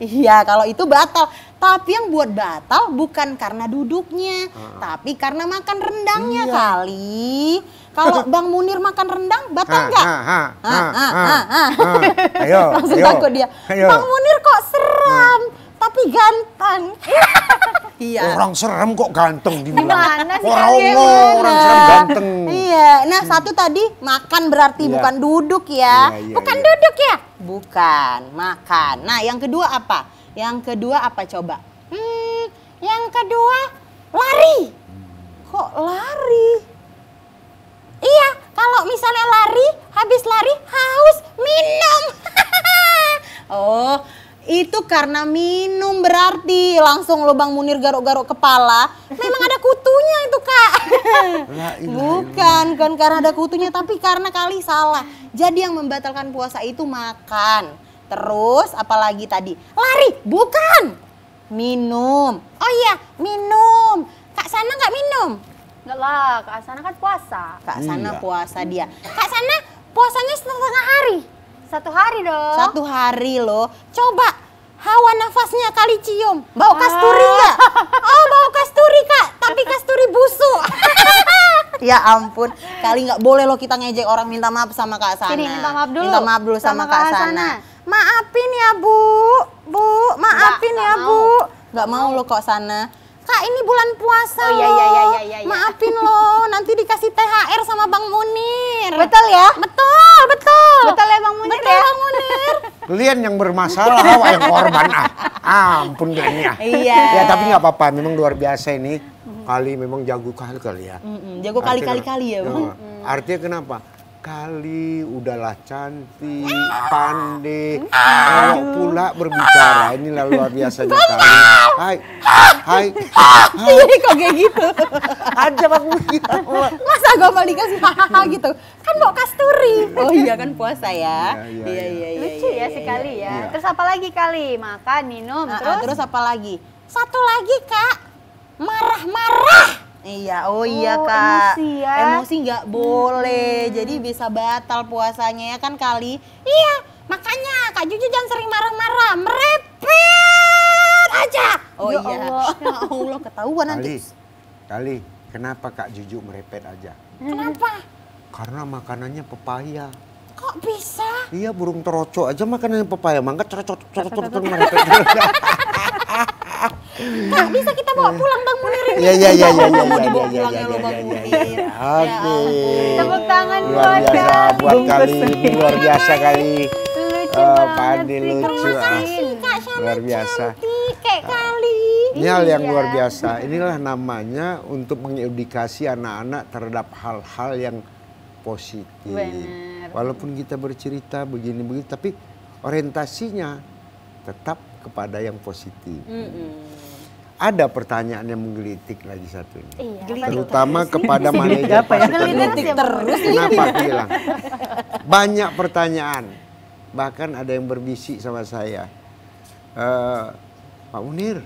Iya, kalau itu batal. Tapi yang buat batal bukan karena duduknya, tapi karena makan rendangnya Kali. Kalau Bang Munir makan rendang, batal nggak? Ayo, Langsung ayo. takut dia. Ayo. Bang Munir kok seram, tapi ganteng. Iya. Orang serem kok ganteng dibilang. Gimana sih Orang kalian? orang serem ganteng. Iya. Nah, 1 tadi makan berarti Iya. bukan duduk ya. Iya, iya, Bukan iya. duduk ya? Bukan, makan. Nah, yang kedua apa? Yang kedua apa coba? Yang kedua lari. Kok lari? Iya, kalau misalnya lari, habis lari haus, minum. Oh, itu karena minum berarti langsung Bang Munir garuk-garuk kepala. Memang ada kutunya itu Kak. Bukan karena ada kutunya, tapi karena Kali salah. Jadi yang membatalkan puasa itu makan. Terus apalagi tadi? Lari, bukan. Minum. Oh iya, minum. Kak Sana nggak minum? Enggak lah, Kak Asana kan puasa. Kak Sana Iya. puasa dia. Kak Sana puasanya setengah hari. 1 hari dong. 1 hari loh. Coba hawa nafasnya Kali cium. Bau kasturi nggak? Oh, bau kasturi Kak. Tapi kasturi busuk. Ya ampun. Kali nggak boleh loh kita ngejek orang minta maaf sama Kak Sana. Sini, minta maaf dulu. Minta maaf dulu sama, Sama Kak Kak Sana. Sana. Maafin ya Bu. Bu, maafin Nggak ya mau. Bu. Nggak mau loh Kak Sana. Kak, ini bulan puasa Oh, iya, loh. iya, iya, iya, iya. Maafin loh, nanti dikasih THR sama Bang Munir. Betul ya? Betul, betul. Betul ya Bang Munir Betul ya? Bang Munir. Kalian yang bermasalah, awak yang korban. Ampun kayaknya. Iya. Ya tapi nggak apa-apa, memang luar biasa ini. Kali memang jago kali ya. Jago kali-kali ya Bang. Artinya kenapa? Kali udahlah cantik, pandai, elok pula berbicara. Inilah luar biasanya Kali. Hai. Jadi kok kayak gitu? Aja Bang Munir. Masa Gombal dikasih hahaha gitu? Kan bawa kasturi. Oh iya kan puasa ya. Iya. Lucu ya sekali ya. Terus apa lagi Kali? Makan, minum, Terus apa lagi? Satu lagi Kak, marah-marah. Iya, oh iya Oh, Kak. emosi ya. Emosi nggak boleh, jadi bisa batal puasanya ya kan Kali. Iya, makanya Kak Juju jangan sering marah-marah, merepet aja. Oh Ya iya, Allah. ya Allah ketahuan nanti. Kali, kenapa Kak Juju merepet aja? Kenapa? Karena makanannya pepaya. Kok bisa? Iya, burung teroco aja makan pepaya mangga cerocot. Kak, bisa kita bawa pulang Bang Munir ini? Iya. Mau dibawa pulangnya lo Bang Munir. Oke. Tepuk tangan Luar buat biasa Kak. buat kali ini, luar biasa kali. Lucu Pak banget Andi sih. lucu. Kak Shana Luar biasa. cantik kayak kali. Ini hal yang Iya. luar biasa. Inilah namanya untuk mengedukasi anak-anak terhadap hal-hal yang positif. Benar. Walaupun kita bercerita begini-begini, tapi orientasinya tetap kepada yang positif. Ada pertanyaan yang menggelitik lagi satu ini. Iya. Terutama kepada manajer pasukan Gelitik Dongeng. terus. Kenapa aku bilang? Banyak pertanyaan. Bahkan ada yang berbisik sama saya. Pak Munir,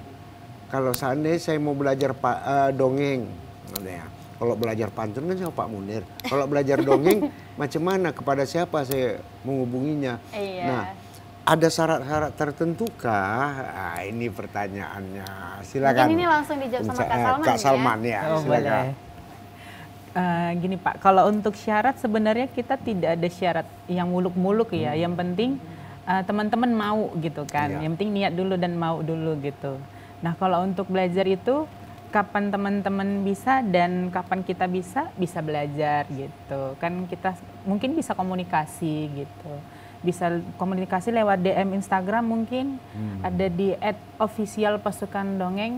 kalau seandainya saya mau belajar dongeng, kalau belajar pantun kan sama Pak Munir. Kalau belajar dongeng, macam mana? Kepada siapa saya menghubunginya? Iya. Nah, ada syarat-syarat tertentu kah? Nah, ini pertanyaannya. Silakan. Mungkin ini langsung dijawab sama Kak Salman Kak ya? Salman ya. Oh, Silakan. boleh. Gini Pak, kalau untuk syarat sebenarnya kita tidak ada syarat yang muluk-muluk ya. Yang penting teman-teman mau gitu kan. Iya. Yang penting niat dulu dan mau dulu gitu. Nah kalau untuk belajar itu kapan teman-teman bisa dan kapan kita bisa belajar gitu. Kan kita mungkin bisa komunikasi gitu. Bisa komunikasi lewat DM Instagram mungkin. Ada di @officialpasukandongeng.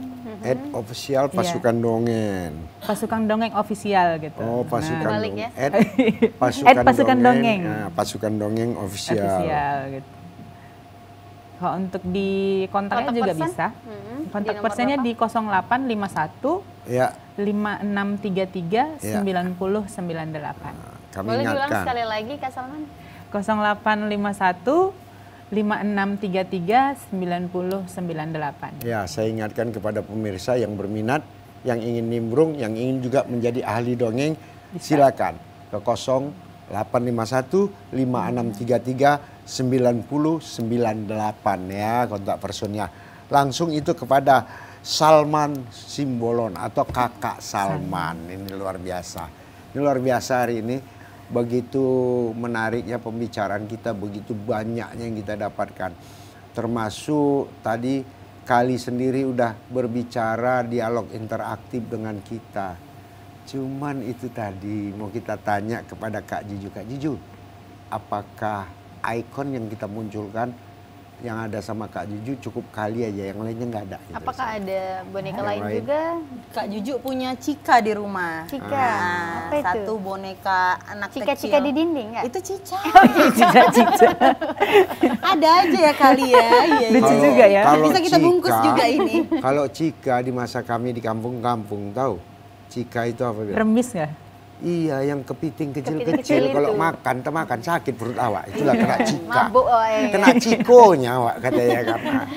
@official pasukan dongeng. Pasukan Dongeng Official gitu. Oh, pasukan Balik dongeng. ya. Pasukan Dongeng. Nah, pasukan dongeng official. Official gitu. Kalau untuk di kontaknya Kontak juga person? bisa. Di Kontak nomor personnya berapa? di 0851 Ya, 5633 Ya. 9098. kami Boleh diulang ingatkan. sekali lagi Kak Salman? 0851 5633 9098. Ya, saya ingatkan kepada pemirsa yang berminat, yang ingin nimbrung, yang ingin juga menjadi ahli dongeng, silakan ke 0851 5633 9098 ya, kontak personnya. Langsung itu kepada Salman Simbolon atau Kakak Salman. Ini luar biasa. Ini luar biasa hari ini. Begitu menariknya pembicaraan kita, begitu banyaknya yang kita dapatkan. Termasuk tadi Kali sendiri udah berbicara dialog interaktif dengan kita. Cuman itu tadi mau kita tanya kepada Kak Juju. Kak Juju, apakah ikon yang kita munculkan yang ada sama Kak Juju cukup kali aja, yang lainnya nggak ada? Gitu. Apakah ada boneka Yang lain lain. juga? Kak Juju punya Cika di rumah. Cika, apa itu? Satu boneka anak Cika-cika kecil. di dinding nggak? Itu Cica. Cica-cica. Ada aja ya kali ya. Iya, Lucu iya. juga ya. Kalau Bisa kita bungkus juga ini. Kalau Cika di masa kami di kampung-kampung, tahu? Cika itu apa? Bel? Remis nggak? Iya, yang kepiting Kepiting kecil-kecil. kecil Kalau itu. makan, termakan sakit perut awak. Itulah kena Cika. Mabuk, oh iya. Kena cikonya awak katanya kan.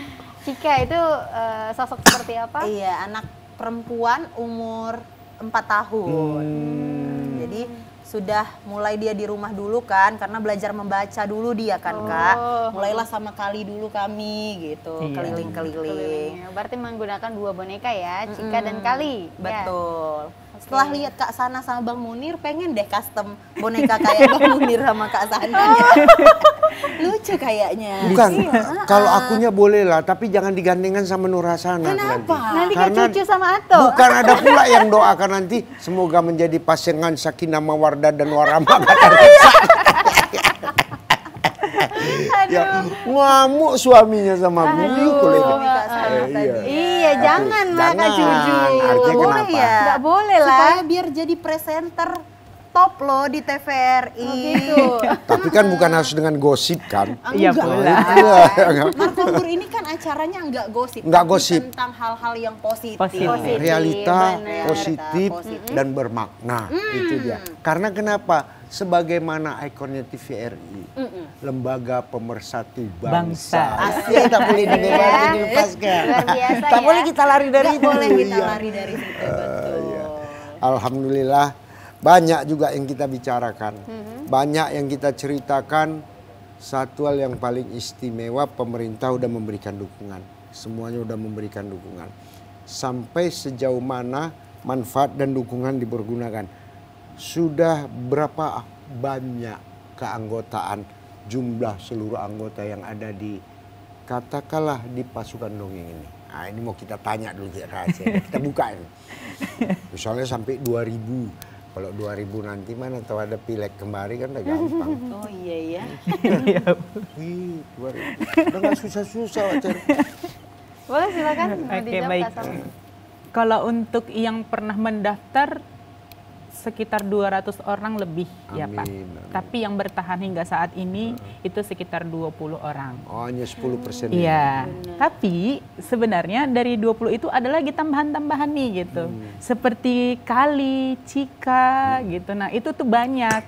Cika itu sosok seperti apa? Iya, anak perempuan umur 4 tahun. Jadi sudah mulai dia di rumah dulu kan, karena belajar membaca dulu dia kan Kak. Mulailah sama Kali dulu kami gitu, Iya. keliling-keliling. Berarti menggunakan dua boneka ya, Cika dan Kali. Ya. Betul. Setelah lihat Kak Sana sama Bang Munir, pengen deh custom boneka kayak Bang Munir sama Kak Sana. Lucu kayaknya. Bukan, kalau akunya boleh lah, tapi jangan digandengkan sama Nur Hasanah Kenapa? Nanti Karena kayak cucu sama Ato. bukan ada pula yang doakan nanti semoga menjadi pasangan sakinah mawaddah dan warahmah. Ya, ngamuk suaminya sama gue. Kak Sana tadi. Iya, jangan lah Kak Jangan. Juju. Artinya Nggak boleh kenapa? ya? Nggak boleh lah. Supaya biar jadi presenter top loh di TVRI. Gitu. Tapi kan bukan harus dengan gosip kan? Iya Enggak. pula. Markombur ini kan acaranya enggak gosip. Nggak tapi gosip. Tentang hal-hal yang positif. Positif. Realita benar. positif dan bermakna. Itu dia. Karena kenapa? Sebagaimana ikonnya TVRI, lembaga pemersatu bangsa. Bangsa. Asik, tak boleh dilewatin, dilepaskan. Luar biasa Tak ya. boleh kita lari dari Nggak itu. boleh kita Iya. lari dari situ. Betul. Alhamdulillah banyak juga yang kita bicarakan. Banyak yang kita ceritakan. Satu hal yang paling istimewa, pemerintah udah memberikan dukungan. Semuanya udah memberikan dukungan. Sampai sejauh mana manfaat dan dukungan dipergunakan. Sudah berapa banyak keanggotaan, jumlah seluruh anggota yang ada di, katakanlah di pasukan dongeng ini. Nah ini mau kita tanya dulu rahasia, kita buka ini. Misalnya sampai 2000. Kalau 2000 nanti mana tahu ada pileg kembali kan udah gampang. Oh iya ya. Wih, 2000. Udah gak susah-susah Wacer. Boleh silakan. mau Oke, dijawab, baik. Kak Salman. Kalau untuk yang pernah mendaftar sekitar 200 orang lebih ya Pak. Amin, amin. Tapi yang bertahan hingga saat ini itu sekitar 20 orang. Oh hanya 10%. Iya, tapi sebenarnya dari 20 itu ada lagi tambahan-tambahan nih gitu. Seperti Kali, Cika gitu. Nah, itu tuh banyak.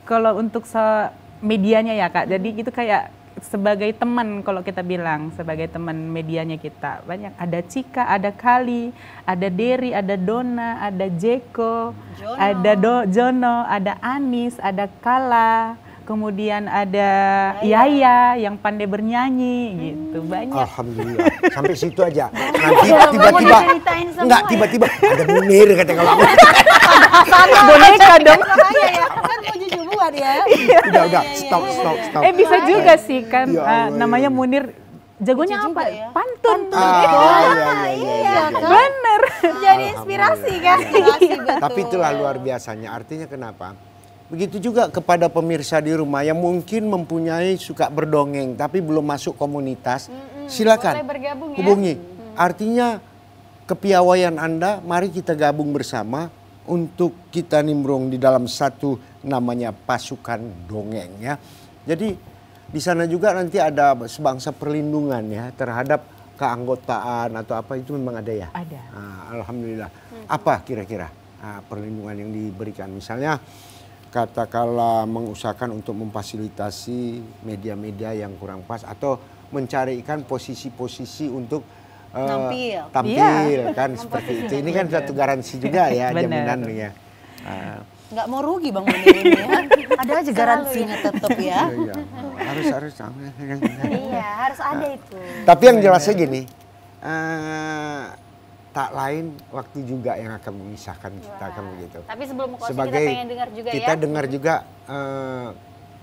Kalau untuk medianya ya Kak. Jadi itu kayak sebagai teman kalau kita bilang, sebagai teman medianya kita. Banyak, ada Cika, ada Kali, ada Derry, ada Dona, ada Jeko, Jono. ada Jono, ada Anis, ada Kala. Kemudian ada Yaya yang pandai bernyanyi gitu, banyak. Alhamdulillah. Sampai situ aja. Nanti Mau tiba-tiba diceritain semua enggak ya? tiba-tiba ada Munir kata kalau aku. Boneka dong. Makanya ya, kan mau jujur buat ya. Udah, stop. Bisa juga sih kan, Ya Allah, namanya ya. Munir. Jagonya Lucu apa? juga ya. Pantun. Iya. Bener. Jadi inspirasi kan. Inspirasi, betul. Tapi itulah luar biasanya. Artinya kenapa? Begitu juga kepada pemirsa di rumah yang mungkin mempunyai suka berdongeng tapi belum masuk komunitas, silakan boleh bergabung ya. hubungi. Artinya kepiawaian Anda, mari kita gabung bersama untuk kita nimbrung di dalam satu namanya pasukan dongeng ya. Jadi di sana juga nanti ada sebangsa perlindungan ya terhadap keanggotaan atau apa itu memang ada ya. Ada. Alhamdulillah. Apa kira-kira perlindungan yang diberikan? Misalnya katakanlah mengusahakan untuk memfasilitasi media-media yang kurang pas atau mencarikan posisi-posisi untuk tampil kan seperti itu. Ini kan satu garansi juga ya, Benar. jaminan ya. Nggak mau rugi Bang Munir ini ya. Ada aja garansinya tetap ya. Iya, harus Iya, harus ada itu. Tapi yang jelasnya gini, tak lain waktu juga yang akan memisahkan kita kan begitu. Tapi sebelum closing Sebagai kita pengen dengar juga kita ya dengar juga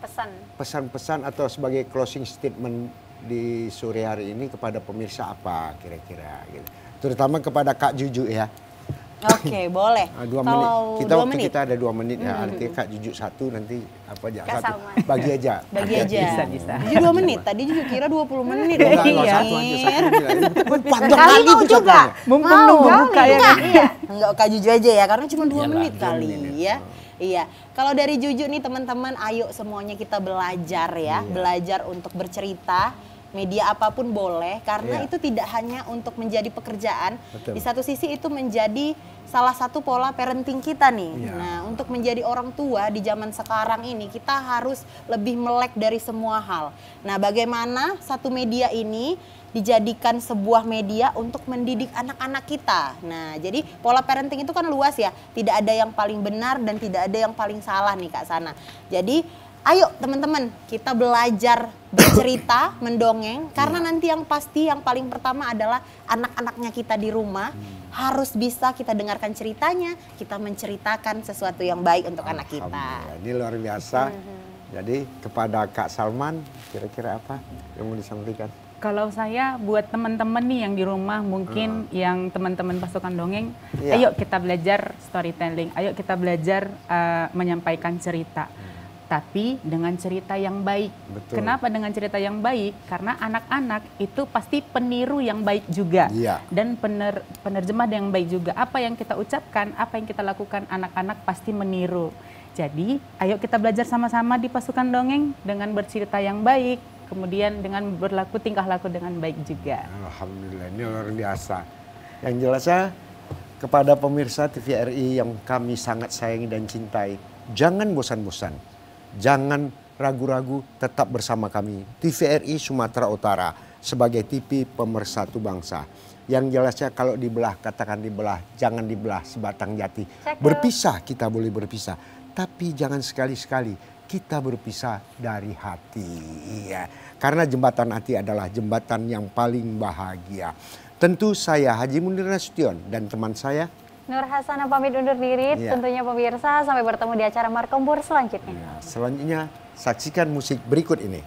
pesan. pesan-pesan atau sebagai closing statement di sore hari ini kepada pemirsa apa kira-kira gitu. Terutama kepada Kak Juju ya. Oke, boleh. 2 menit. Kalau Kita 2 waktu menit. kita ada 2 menit ya. Artinya Kak Juju 1 nanti apa aja Kak 1. Salman. Bagi aja. Bagi aja. Bisa. Jadi 2 menit. Tadi juga kira 20 menit. Enggak, Iya. enggak, satu aja. Panjang Kali kali mau itu juga. satunya. Mumpung nunggu buka ya kan. Iya. Enggak Kak Juju aja ya, karena cuma 2 Iyalah, menit 2 kali menit. ya. Iya. Kalau dari Juju nih teman-teman, ayo semuanya kita belajar ya. Belajar untuk bercerita. Media apapun boleh, karena Iya. itu tidak hanya untuk menjadi pekerjaan. Betul. Di satu sisi itu menjadi salah satu pola parenting kita nih. Iya. Nah, untuk menjadi orang tua di zaman sekarang ini, kita harus lebih melek dari semua hal. Nah, bagaimana satu media ini dijadikan sebuah media untuk mendidik anak-anak kita. Nah, jadi pola parenting itu kan luas ya. Tidak ada yang paling benar dan tidak ada yang paling salah nih Kak Sana. Jadi ayo teman-teman, kita belajar bercerita, mendongeng, karena nanti yang pasti yang paling pertama adalah anak-anaknya kita di rumah harus bisa kita dengarkan ceritanya, kita menceritakan sesuatu yang baik untuk anak kita. Alhamdulillah, ini luar biasa. Jadi kepada Kak Salman, kira-kira apa yang mau disampaikan? Kalau saya buat teman-teman nih yang di rumah mungkin yang teman-teman pasukan dongeng, Iya. ayo kita belajar storytelling, ayo kita belajar menyampaikan cerita. Tapi dengan cerita yang baik. Betul. Kenapa dengan cerita yang baik? Karena anak-anak itu pasti peniru yang baik juga. Iya. Dan penerjemah yang baik juga. Apa yang kita ucapkan, apa yang kita lakukan, anak-anak pasti meniru. Jadi, ayo kita belajar sama-sama di pasukan dongeng dengan bercerita yang baik, kemudian dengan berlaku tingkah laku dengan baik juga. Alhamdulillah, ini luar biasa. Yang jelasnya kepada pemirsa TVRI yang kami sangat sayangi dan cintai, jangan bosan-bosan. Jangan ragu-ragu, tetap bersama kami. TVRI Sumatera Utara sebagai TV pemersatu bangsa. Yang jelasnya kalau dibelah, katakan dibelah, jangan dibelah sebatang jati. Berpisah kita boleh berpisah, tapi jangan sekali-sekali kita berpisah dari hati. Iya. Karena jembatan hati adalah jembatan yang paling bahagia. Tentu saya Haji Munir Nasution dan teman saya Nur Hasana pamit undur diri, Iya. tentunya pemirsa. Sampai bertemu di acara Markompur selanjutnya. Selanjutnya saksikan musik berikut ini.